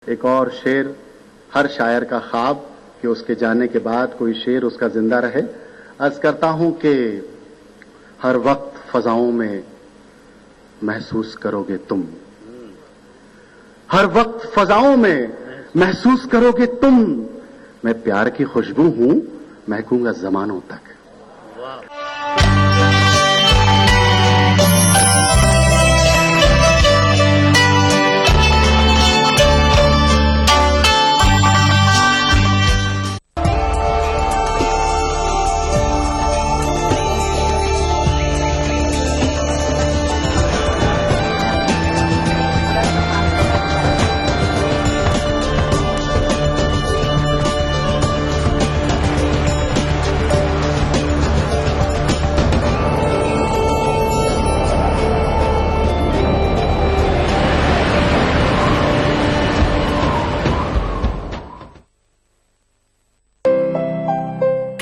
ایک اور شعر ہر شاعر کا خواب کہ اس کے جانے کے بعد کوئی شعر اس کا زندہ رہے. عرض کرتا ہوں کہ ہر وقت فضاؤں میں محسوس کرو گے تم، ہر وقت فضاؤں میں محسوس کرو گے تم، میں پیار کی خوشبو ہوں مہکوں گا زمانوں تک.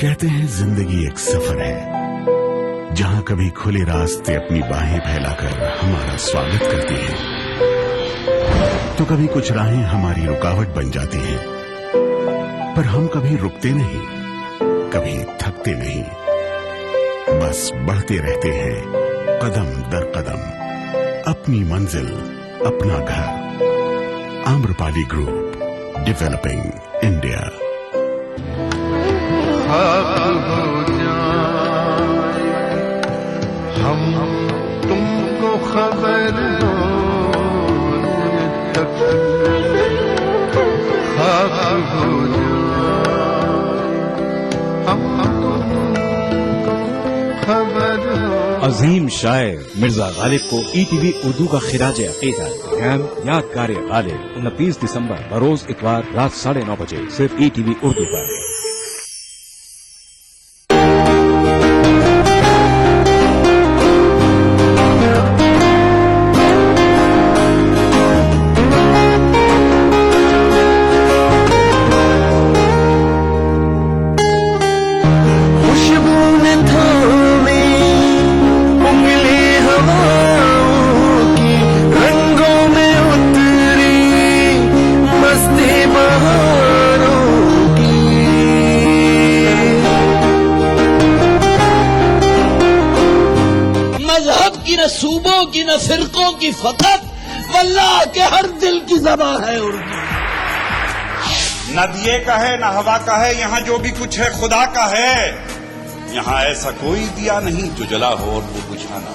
کہتے ہیں زندگی ایک سفر ہے جہاں کبھی کھلے راستے اپنی باہیں پھیلا کر ہمارا سواگت کرتی ہیں، تو کبھی کچھ راہیں ہماری رکاوٹ بن جاتی ہیں. پر ہم کبھی رکتے نہیں، کبھی تھکتے نہیں، بس بڑھتے رہتے ہیں قدم در قدم، اپنی منزل اپنا گھر. آمرپالی گروپ، ڈیولپنگ انڈیا. ہو جائے ہم تم کو خبر ہونے تک، خاک ہو جائے ہم تم کو خبر ہو. عظیم شاعر مرزا غالب کو ای ٹی وی اردو کا خراج عقیدت. یادگار غالب 29 دسمبر بروز اتوار رات 9:30 بجے صرف ای ٹی وی اردو پر. نہ صوبوں کی نہ فرقوں کی فقط، واللہ کے ہر دل کی زبان ہے اردو. نہ دیے کا ہے نہ ہوا کا ہے، یہاں جو بھی کچھ ہے خدا کا ہے. یہاں ایسا کوئی دیا نہیں جو جلا ہو اور وہ بجھانا.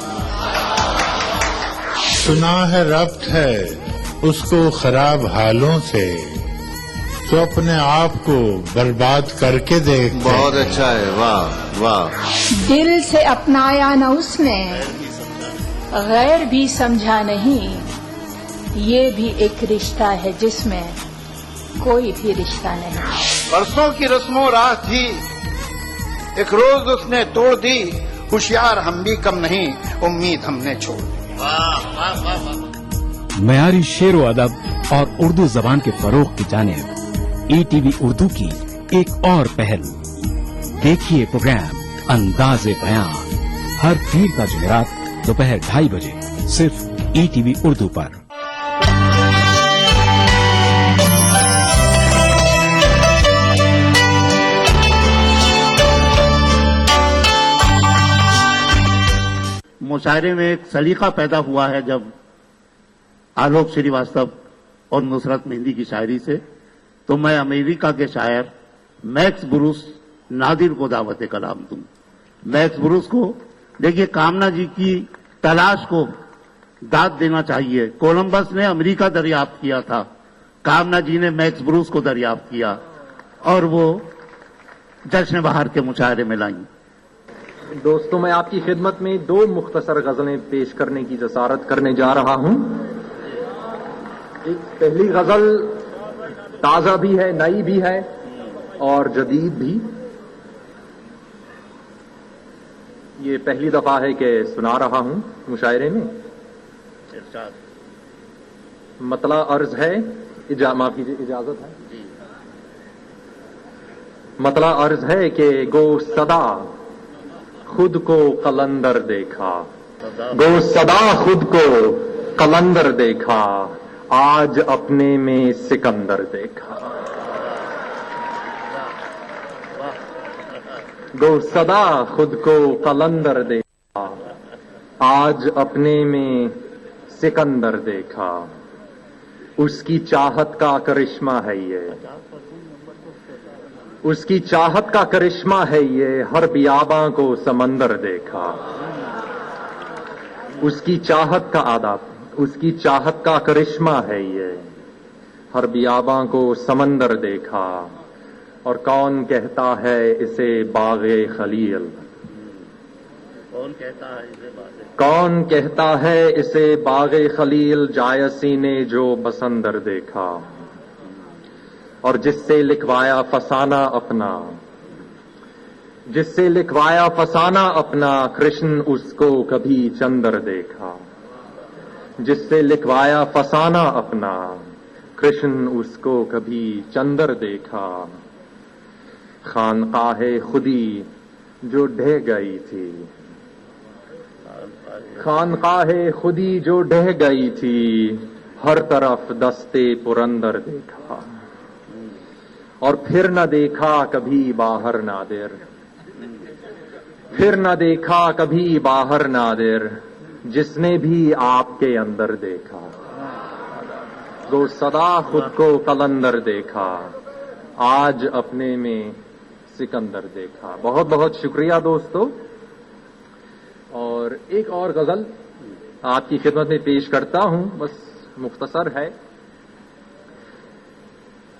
سنا ہے ربط ہے اس کو خراب حالوں سے، تو اپنے آپ کو برباد کر کے دیکھ. بہت اچھا ہے، واہ واہ. دل سے اپنایا نہ اس نے، غیر بھی سمجھا نہیں، یہ بھی ایک رشتہ ہے جس میں کوئی بھی رشتہ نہیں. برسوں کی رسم و راہ تھی، ایک روز اس نے توڑ دی. ہوشیار ہم بھی کم نہیں، امید ہم نے چھوڑ دی. معیاری شعر و ادب اور اردو زبان کے فروغ کی جانب ای ٹی وی اردو کی ایک اور پہل. دیکھیے پروگرام انداز بیان ہر پیر کا جمعرات دوپہر 2:30 بجے صرف ای ٹی وی اردو پر. مشاعرے میں ایک سلیقہ پیدا ہوا ہے جب آلوک شری واستو اور نصرت مہندی کی شاعری سے، تو میں امریکہ کے شاعر میکس بروس نادر کو دعوت کلام دوں. میکس بروس کو دیکھیے، کامنا جی کی تلاش کو داد دینا چاہیے. کولمبس نے امریکہ دریافت کیا تھا، کامنا جی نے میکس بروس کو دریافت کیا اور وہ جشن بہار کے مشاعرے میں لائیں. دوستوں، میں آپ کی خدمت میں 2 مختصر غزلیں پیش کرنے کی جسارت کرنے جا رہا ہوں. ایک پہلی غزل تازہ بھی ہے، نئی بھی ہے اور جدید بھی. یہ پہلی دفعہ ہے کہ سنا رہا ہوں مشاعرے میں. مطلع عرض ہے، معافی اجازت ہے. مطلع عرض ہے کہ گو صدا خود کو قلندر دیکھا، گو صدا خود کو قلندر دیکھا، آج اپنے میں سکندر دیکھا. گو صدا خود کو قلندر دیکھا, آج اپنے میں سکندر دیکھا. اس کی چاہت کا کرشمہ ہے یہ, اس کی چاہت کا کرشمہ ہے یہ, ہر بیاباں کو سمندر دیکھا. اس کی چاہت کا آداب, اس کی چاہت کا کرشمہ ہے یہ, ہر بیاباں کو سمندر دیکھا. اور کون کہتا ہے اسے باغ خلیل, کون کہتا ہے اسے باغ خلیل, جایسی نے جو بسندر دیکھا. اور جس سے لکھوایا فسانہ اپنا, جس سے لکھوایا فسانہ اپنا, کرشن اس کو کبھی چندر دیکھا. جس سے لکھوایا فسانہ اپنا, کرشن اس کو کبھی چندر دیکھا. خانقاہ خودی جو ڈھہ گئی تھی, خانقاہ خودی جو ڈھہ گئی تھی, ہر طرف دستے پرندر دیکھا. اور پھر نہ دیکھا کبھی باہر نادر, پھر نہ دیکھا کبھی باہر نادر, جس نے بھی آپ کے اندر دیکھا. گو صدا خود کو قلندر دیکھا, آج اپنے میں سکندر دیکھا. بہت بہت شکریہ دوستو. اور ایک اور غزل آپ کی خدمت میں پیش کرتا ہوں, بس مختصر ہے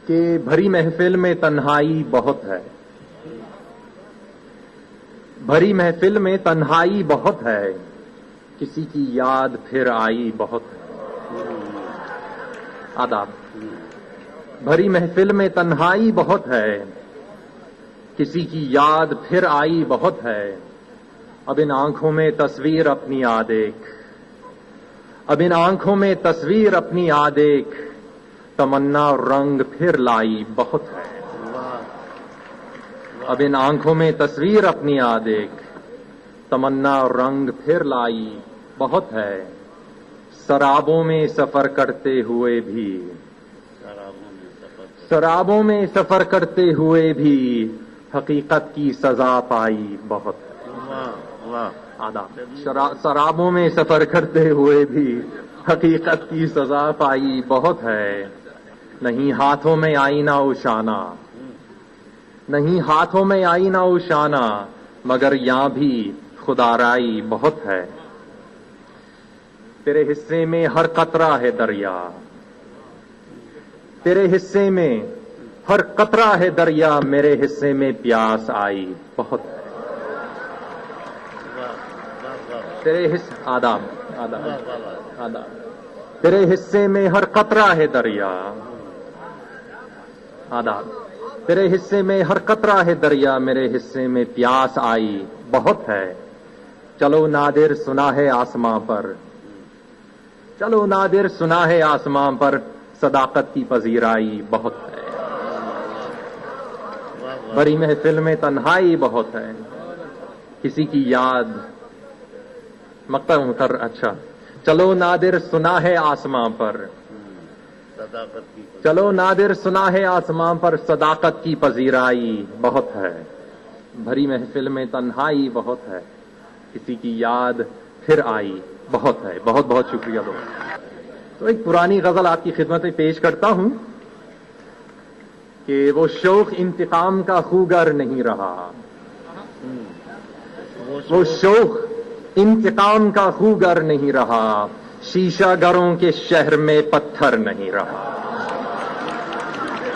کہ بھری محفل میں تنہائی بہت ہے, بھری محفل میں تنہائی بہت ہے, کسی کی یاد پھر آئی بہت ہے. آداب. بھری محفل میں تنہائی بہت ہے, کسی کی یاد پھر آئی بہت ہے. اب ان آنکھوں میں تصویر اپنی آ دیکھ, اب ان آنکھوں میں تصویر اپنی آ دیکھ, تمنا رنگ پھر لائی بہت ہے. اب ان آنکھوں میں تصویر اپنی آ دیکھ, تمنا رنگ پھر لائی بہت ہے. سرابوں میں سفر کرتے ہوئے بھی, سرابوں میں سفر کرتے ہوئے بھی, حقیقت کی سزا پائی بہت ہے. آداب. سرابوں میں سفر کرتے ہوئے بھی حقیقت کی سزا پائی بہت ہے. نہیں ہاتھوں میں آئینہ اوشانا, نہیں ہاتھوں میں آئینہ اوشانا, مگر یہاں بھی خدارائی بہت ہے. تیرے حصے میں ہر قطرہ ہے دریا, تیرے حصے میں ہر قطرہ ہے دریا, میرے حصے میں پیاس آئی بہت ہے. تیرے حصے آداب آداب آداب. تیرے حصے میں ہر قطرہ ہے دریا, آداب. تیرے حصے میں ہر قطرہ ہے دریا, میرے حصے میں پیاس آئی بہت ہے. چلو نادر سنا ہے آسماں پر, چلو نادر سنا ہے آسماں پر, صداقت کی پذیرائی بہت ہے. بڑی محفل میں تنہائی بہت ہے, کسی کی یاد مقتر. اچھا. چلو نادر سنا ہے آسماں پر, چلو نادر سنا ہے آسماں پر, صداقت کی پذیرائی بہت ہے. بھری محفل میں تنہائی بہت ہے, کسی کی یاد پھر آئی بہت ہے. بہت بہت شکریہ دوست. تو ایک پرانی غزل آپ کی خدمت میں پیش کرتا ہوں کہ وہ شوق انتقام کا خوگر نہیں رہا, وہ شوق انتقام کا خوگر نہیں رہا, شیشہ گروں کے شہر میں پتھر نہیں رہا.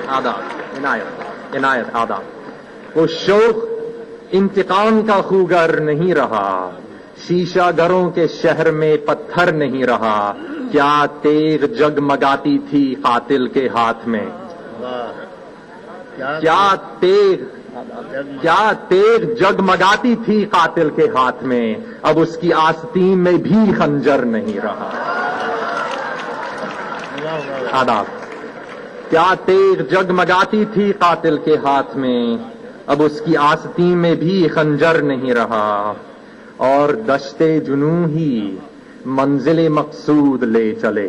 آداب. عنایت عنایت. آداب. وہ شوق انتقام کا خوگر نہیں رہا, شیشہ گروں کے شہر میں پتھر نہیں رہا. کیا تیغ جگمگاتی تھی قاتل کے ہاتھ میں, کیا تیغ جگمگاتی تھی قاتل کے ہاتھ میں, اب اس کی آستین میں بھی خنجر نہیں رہا. آداب. کیا تیغ جگمگاتی تھی قاتل کے ہاتھ میں, اب اس کی آستین میں بھی خنجر نہیں رہا. اور دشتے جنوں ہی منزل مقصود لے چلے,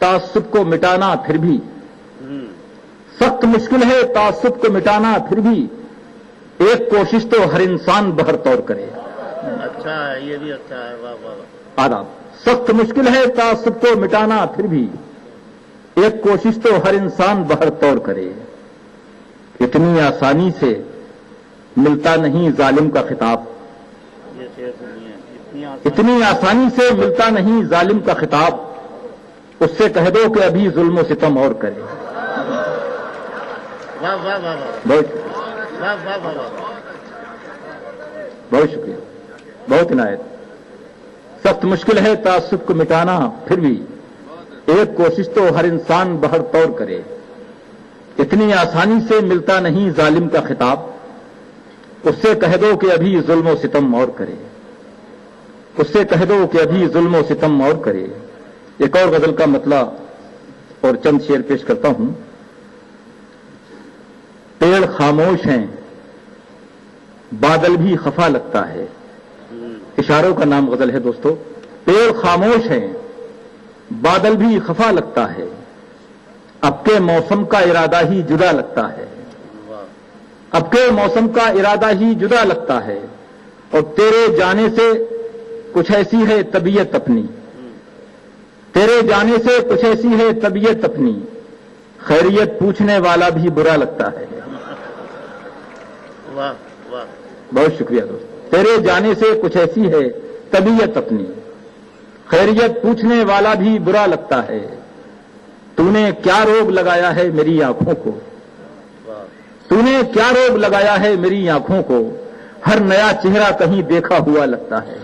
تعصب کو مٹانا پھر بھی سخت مشکل ہے، تعصب کو مٹانا پھر بھی ایک کوشش تو ہر انسان بہر طور کرے. اچھا ہے، یہ بھی اچھا ہے. واہ واہ واہ. آداب. سخت مشکل ہے تعصب کو مٹانا پھر بھی ایک کوشش تو ہر انسان بہر طور کرے. اتنی آسانی سے ملتا نہیں ظالم کا خطاب. یہ شعر سنیے. اتنی آسانی سے ملتا نہیں ظالم کا خطاب. اس سے کہہ دو کہ ابھی ظلم و ستم اور کرے. واہ واہ واہ واہ. بہت واہ واہ واہ واہ. بہت شکریہ، بہت عنایت. سخت مشکل ہے تعصب کو مٹانا پھر بھی ایک کوشش تو ہر انسان بہر طور کرے. اتنی آسانی سے ملتا نہیں ظالم کا خطاب. اس سے کہہ دو کہ ابھی ظلم و ستم اور کرے. اس سے کہہ دو کہ ابھی ظلم و ستم اور کرے. ایک اور غزل کا مطلع اور چند شعر پیش کرتا ہوں. پیڑ خاموش ہیں بادل بھی خفا لگتا ہے. اشاروں کا نام غزل ہے دوستو. پیڑ خاموش ہیں بادل بھی خفا لگتا ہے. اب کے موسم کا ارادہ ہی جدا لگتا ہے. اب کے موسم کا ارادہ ہی جدا لگتا ہے. اور تیرے جانے سے کچھ ایسی ہے طبیعت اپنی. تیرے جانے سے کچھ ایسی ہے طبیعت اپنی. خیریت پوچھنے والا بھی برا لگتا ہے. واہ واہ. بہت شکریہ دوست. تیرے جانے سے کچھ ایسی ہے طبیعت اپنی. خیریت پوچھنے والا بھی برا لگتا ہے. تو نے کیا روگ لگایا ہے میری آنکھوں کو. تو نے کیا روگ لگایا ہے میری آنکھوں کو. ہر نیا چہرہ کہیں دیکھا ہوا لگتا ہے.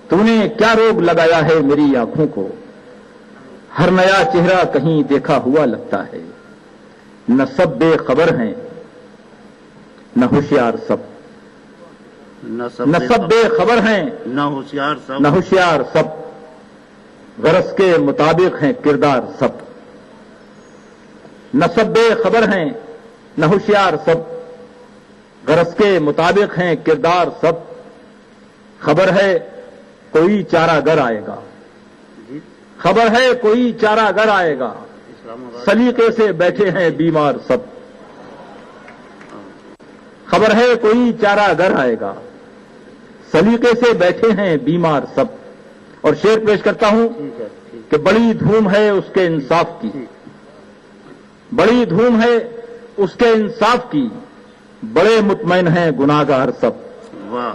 تو نے کیا روگ لگایا ہے میری آنکھوں کو. ہر نیا چہرہ کہیں دیکھا ہوا لگتا ہے. نہ سب بے خبر ہیں نہ ہوشیار سب. نہ سب بے خبر ہیں نہ ہوشیار سب. نہ ہوشیار سب. غرض کے مطابق ہیں کردار سب. نہ سب بے خبر ہیں نہ ہوشیار سب. غرض کے مطابق ہیں کردار سب. خبر ہے کوئی چارہ گر آئے گا. خبر ہے کوئی چارہ گر آئے گا. سلیقے سے بیٹھے ہیں بیمار سب. خبر ہے کوئی چارہ گر آئے گا. سلیقے سے بیٹھے ہیں بیمار سب. اور شعر پیش کرتا ہوں کہ بڑی دھوم ہے اس کے انصاف کی. بڑی دھوم ہے اس کے انصاف کی. بڑے مطمئن ہیں گناہگار سب. واہ.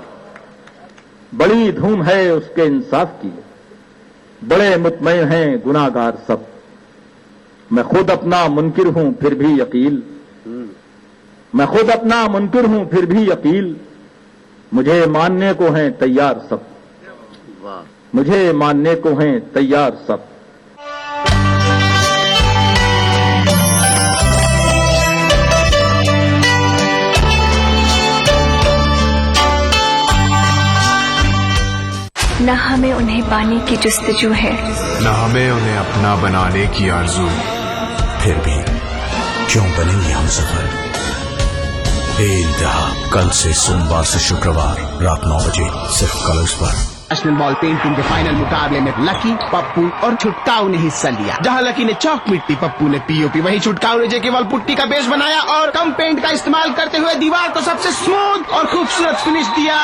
بڑی دھوم ہے اس کے انصاف کی. بڑے مطمئن ہیں گناہگار سب. میں خود اپنا منکر ہوں پھر بھی یقین. میں خود اپنا منکر ہوں پھر بھی یقین. مجھے ماننے کو ہیں تیار سب. واہ. مجھے ماننے کو ہیں تیار سب. نہ ہمیں انہیں پانے کی جستجو ہے نہ ہمیں انہیں اپنا بنانے کی آرزو. پھر بھی کیوں بنے یہ ہم سفر. بے انتہا کل سے سوموار سے شکروار رات 9 بجے صرف کلرز پر. نیشنل بال پینٹنگ کے فائنل مقابلے میں لکی، پپو اور چھٹکاؤ نے حصہ لیا. جہاں لکی نے چاک مٹی، پپو نے پی او پی، وہیں چھٹکاؤ نے جے وال پٹی کا بیس بنایا اور کم پینٹ کا استعمال کرتے ہوئے دیوار کو سب سے اسموتھ اور خوبصورت فنش دیا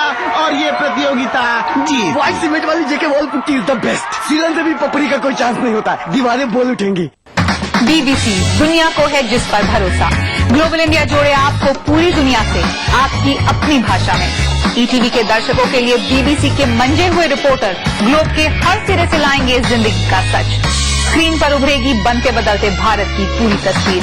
اور یہ پرتیوگتا جیت. وائٹ سیمنٹ والی جے وال پٹی از دا بیسٹ. سیلن سے بھی پپڑی کا کوئی چانس نہیں ہوتا. دیواریں بول اٹھیں گی. BBC دنیا کو ہے جس پر بھروسہ. گلوبل انڈیا جوڑے آپ کو پوری دنیا سے آپ کی اپنی بھاشا میں. ETV کے درشکوں کے لیے BBC کے منجے ہوئے رپورٹر گلوب کے ہر سرے سے لائیں گے زندگی کا سچ. اسکرین پر ابھرے گی بنتے بدلتے بھارت کی پوری تصویر.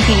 ETV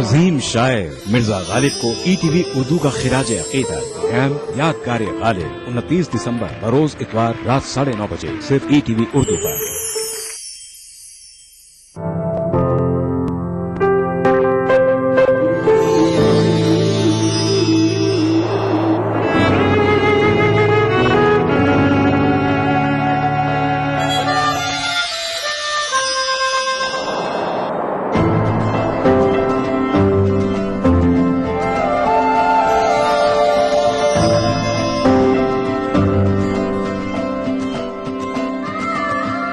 عظیم شاعر مرزا غالب کو ETV اردو کا خراج عقیدت پروگرام یادگار غالب 29 دسمبر بروز اتوار رات 9:30 بجے صرف ETV اردو پر.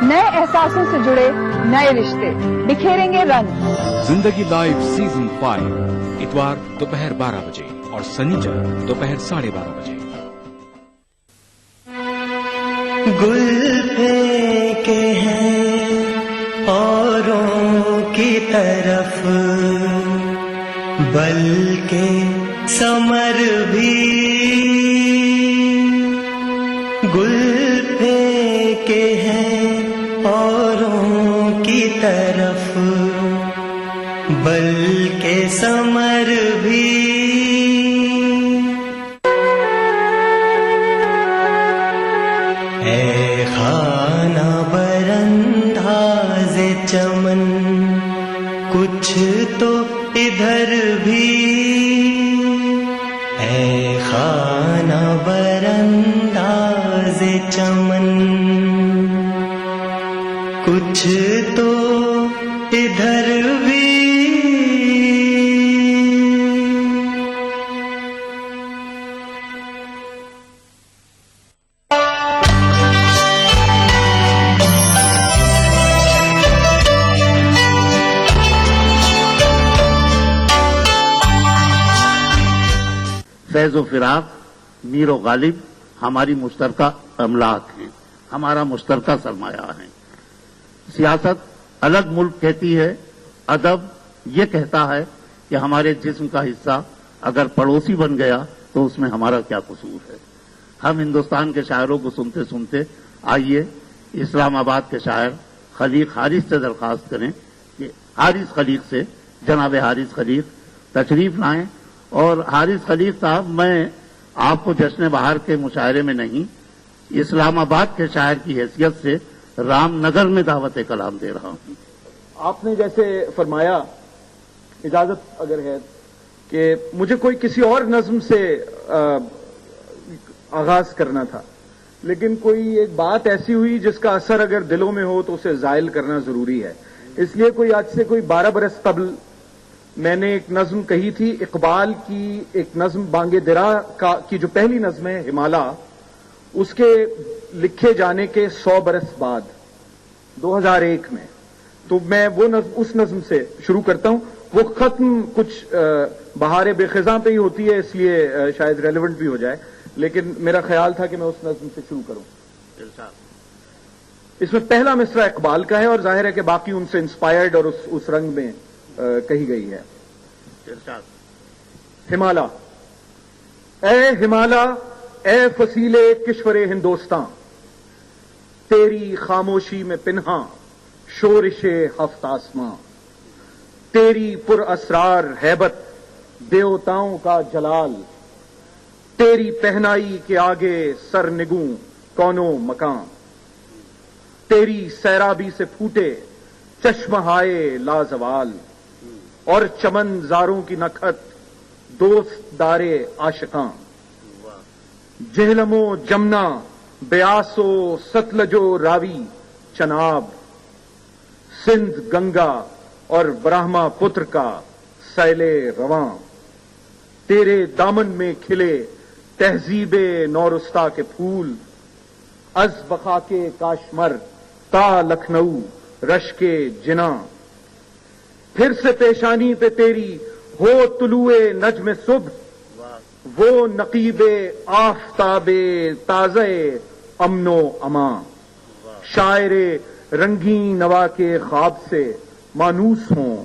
نئے احساسوں سے جڑے نئے رشتے بکھیریں گے رنگ. زندگی لائیو سیزن 5 اتوار دوپہر 12 بجے اور سنیچر دوپہر 12:30 بجے. گل پھینکے ہیں اوروں کی طرف بلکہ ثمر بھی گل پھینکے ہیں اوروں کی طرف بلکہ ثمر بھی اے خانہ برانداز چمن کچھ تو ادھر بھی اے خانہ برانداز چمن کچھ تو ادھر بھی. فیض و فراق میر و غالب ہماری مشترکہ املاک ہیں، ہمارا مشترکہ سرمایہ ہیں. سیاست الگ ملک کہتی ہے، ادب یہ کہتا ہے کہ ہمارے جسم کا حصہ اگر پڑوسی بن گیا تو اس میں ہمارا کیا قصور ہے. ہم ہندوستان کے شاعروں کو سنتے سنتے آئیے اسلام آباد کے شاعر خلیق حارث سے درخواست کریں کہ حارث خلیق سے جناب حارث خلیق تشریف لائیں. اور حارث خلیق صاحب، میں آپ کو جشن بہار کے مشاعرے میں نہیں، اسلام آباد کے شاعر کی حیثیت سے رام نگر میں دعوت کلام دے رہا ہوں. آپ نے جیسے فرمایا، اجازت اگر ہے کہ مجھے کوئی کسی اور نظم سے آغاز کرنا تھا، لیکن کوئی ایک بات ایسی ہوئی جس کا اثر اگر دلوں میں ہو تو اسے زائل کرنا ضروری ہے. اس لیے کوئی آج سے کوئی 12 برس قبل میں نے ایک نظم کہی تھی، اقبال کی ایک نظم بانگ درا کی جو پہلی نظم ہے ہمالا، اس کے لکھے جانے کے 100 برس بعد 2001 میں، تو میں وہ اس نظم سے شروع کرتا ہوں. وہ ختم کچھ بہار بے خزاں پہ ہی ہوتی ہے، اس لیے شاید ریلیونٹ بھی ہو جائے، لیکن میرا خیال تھا کہ میں اس نظم سے شروع کروں. اس میں پہلا مصرع اقبال کا ہے اور ظاہر ہے کہ باقی ان سے انسپائرڈ اور اس رنگ میں کہی گئی ہے. ہمالا. اے ہمالا، اے فصیلے کشور ہندوستان، تیری خاموشی میں پنہاں شورش ہفت آسماں، تیری پر اسرار ہیبت دیوتاؤں کا جلال، تیری پہنائی کے آگے سر نگوں کونوں مکان، تیری سیرابی سے پھوٹے چشمہائے لازوال، اور چمن زاروں کی نکھت دوست دارے عاشقاں، جہلم و جمنا بیاس و ستلج و راوی چناب، سندھ گنگا اور برہما پتر کا سیل رواں، تیرے دامن میں کھلے تہذیب نورستا کے پھول، از بخا کے کاشمر تا لکھنؤ رش کے جنا، پھر سے پیشانی پہ تیری ہو طلوع نجم صبح، وہ نقیب آفتاب تازہ امن و امان، شاعر رنگین نوا کے خواب سے مانوس ہوں،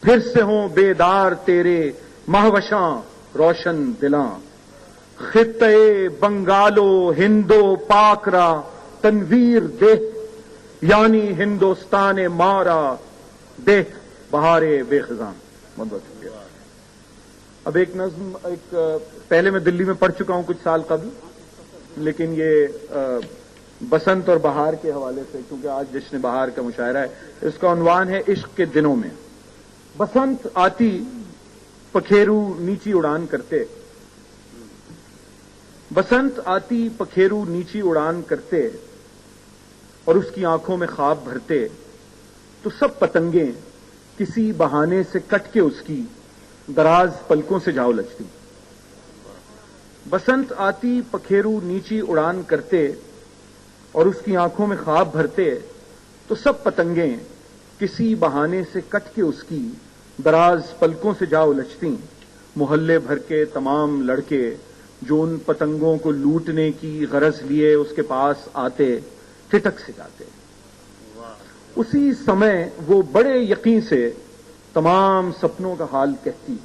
پھر سے ہوں بیدار تیرے مہوشاں روشن دلاں، خطے بنگالو ہندو پاک را تنویر دہ، یعنی ہندوستان مارا دیکھ بہارے بے خزاں. بہت بہت شکریہ. اب ایک نظم پہلے میں دلی میں پڑھ چکا ہوں کچھ سال قبل، لیکن یہ بسنت اور بہار کے حوالے سے، کیونکہ آج جشن بہار کا مشاعرہ ہے. اس کا عنوان ہے عشق کے دنوں میں. بسنت آتی پکھیرو نیچی اڑان کرتے، بسنت آتی پکھیرو نیچی اڑان کرتے، اور اس کی آنکھوں میں خواب بھرتے، تو سب پتنگیں کسی بہانے سے کٹ کے اس کی دراز پلکوں سے جا الجھتی. بسنت آتی پکھیرو نیچی اڑان کرتے اور اس کی آنکھوں میں خواب بھرتے، تو سب پتنگیں کسی بہانے سے کٹ کے اس کی دراز پلکوں سے جا الجھتی. محلے بھر کے تمام لڑکے جو ان پتنگوں کو لوٹنے کی غرض لیے اس کے پاس آتے، ٹھٹک سے جاتے. اسی سمے وہ بڑے یقین سے تمام سپنوں کا حال کہتی،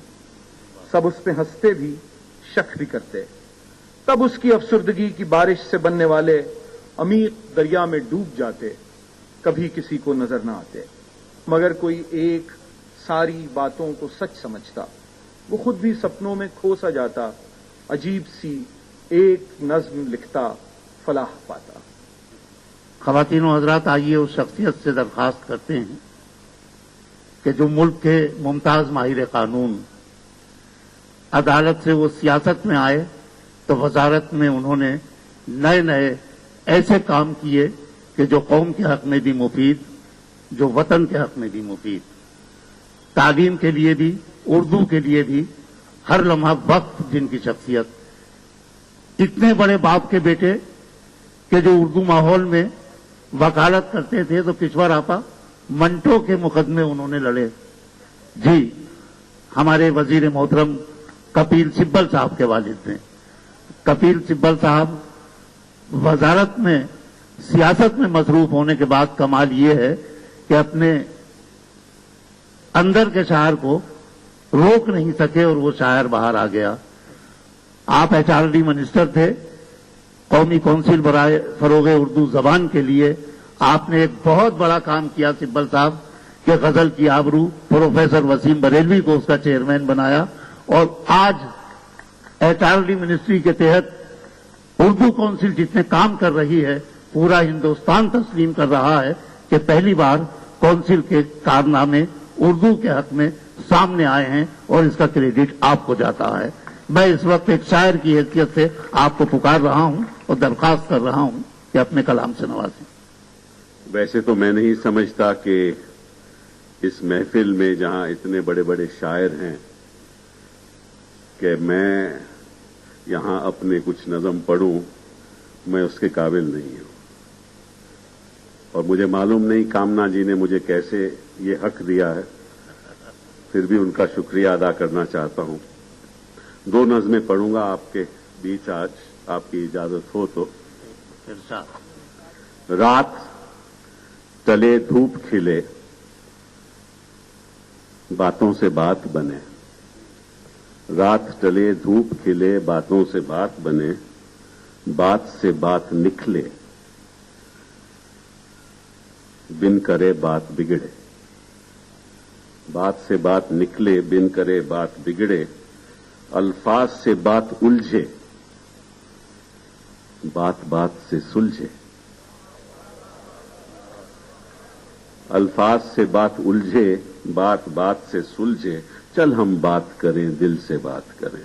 سب اس پہ ہنستے بھی شک بھی کرتے. تب اس کی افسردگی کی بارش سے بننے والے عمیق دریا میں ڈوب جاتے، کبھی کسی کو نظر نہ آتے. مگر کوئی ایک ساری باتوں کو سچ سمجھتا، وہ خود بھی سپنوں میں کھو سا جاتا، عجیب سی ایک نظم لکھتا، فلاح پاتا. خواتین و حضرات، آئیے اس شخصیت سے درخواست کرتے ہیں کہ جو ملک کے ممتاز ماہر قانون، عدالت سے وہ سیاست میں آئے تو وزارت میں انہوں نے نئے نئے ایسے کام کیے کہ جو قوم کے حق میں بھی مفید، جو وطن کے حق میں بھی مفید. تعلیم کے لیے بھی، اردو کے لیے بھی ہر لمحہ وقت جن کی شخصیت. اتنے بڑے باپ کے بیٹے کہ جو اردو ماحول میں وکالت کرتے تھے تو کشور آپا منٹو کے مقدمے انہوں نے لڑے. جی، ہمارے وزیر محترم کپیل سبل صاحب کے والد ہیں. کپیل سبل صاحب وزارت میں سیاست میں مصروف ہونے کے بعد کمال یہ ہے کہ اپنے اندر کے شاعر کو روک نہیں سکے اور وہ شاعر باہر آ گیا. آپ HRD منسٹر تھے. قومی کونسل برائے فروغ اردو زبان کے لیے آپ نے ایک بہت بڑا کام کیا سبل صاحب، کہ غزل کی آبرو پروفیسر وسیم بریلوی کو اس کا چیئرمین بنایا، اور آج HRD منسٹری کے تحت اردو کونسل جتنے کام کر رہی ہے، پورا ہندوستان تسلیم کر رہا ہے کہ پہلی بار کونسل کے کارنامے اردو کے حق میں سامنے آئے ہیں، اور اس کا کریڈٹ آپ کو جاتا ہے. میں اس وقت ایک شاعر کی حیثیت سے آپ کو پکار رہا ہوں اور درخواست کر رہا ہوں کہ اپنے کلام سے نوازیں. ویسے تو میں نہیں سمجھتا کہ اس محفل میں جہاں اتنے بڑے بڑے شاعر ہیں کہ میں یہاں اپنے کچھ نظم پڑھوں، میں اس کے قابل نہیں ہوں. اور مجھے معلوم نہیں کامنا جی نے مجھے کیسے یہ حق دیا ہے، پھر بھی ان کا شکریہ ادا کرنا چاہتا ہوں. 2 نظمیں پڑھوں گا آپ کے بیچ آج، آپ کی اجازت ہو تو. رات تلے دھوپ کھلے، باتوں سے بات بنے. رات ٹلے دھوپ کھلے، باتوں سے بات بنے، بات سے بات نکلے، بن کرے بات بگڑے. بات سے بات نکلے، بن کرے بات بگڑے، الفاظ سے بات الجھے، بات بات سے سلجھے. الفاظ سے بات الجھے، بات بات سے سلجھے، چل ہم بات کریں دل سے بات کریں.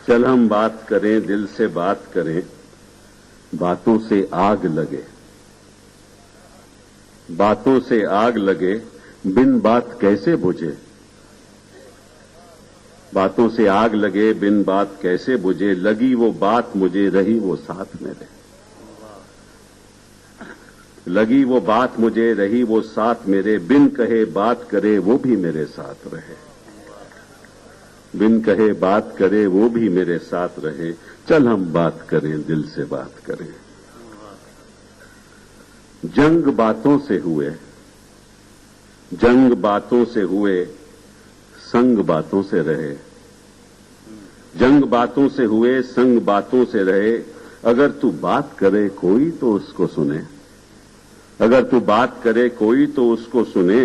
چل ہم بات کریں دل سے بات کریں، باتوں سے آگ لگے. باتوں سے آگ لگے، بن بات کیسے بجھے. باتوں سے آگ لگے، بن بات کیسے بجھے، لگی وہ بات مجھے، رہی وہ ساتھ میرے. لگی وہ بات مجھے، رہی وہ ساتھ میرے، بن کہے بات کرے وہ بھی میرے ساتھ رہے. بن کہے بات کرے وہ بھی میرے ساتھ رہے، چل ہم بات کریں دل سے بات کریں. جنگ باتوں سے ہوئے، جنگ باتوں سے ہوئے، سنگ باتوں سے رہے. جنگ باتوں سے ہوئے، سنگ باتوں سے رہے، اگر تو بات کرے کوئی تو اس کو سنے. اگر تو بات کرے کوئی تو اس کو سنے،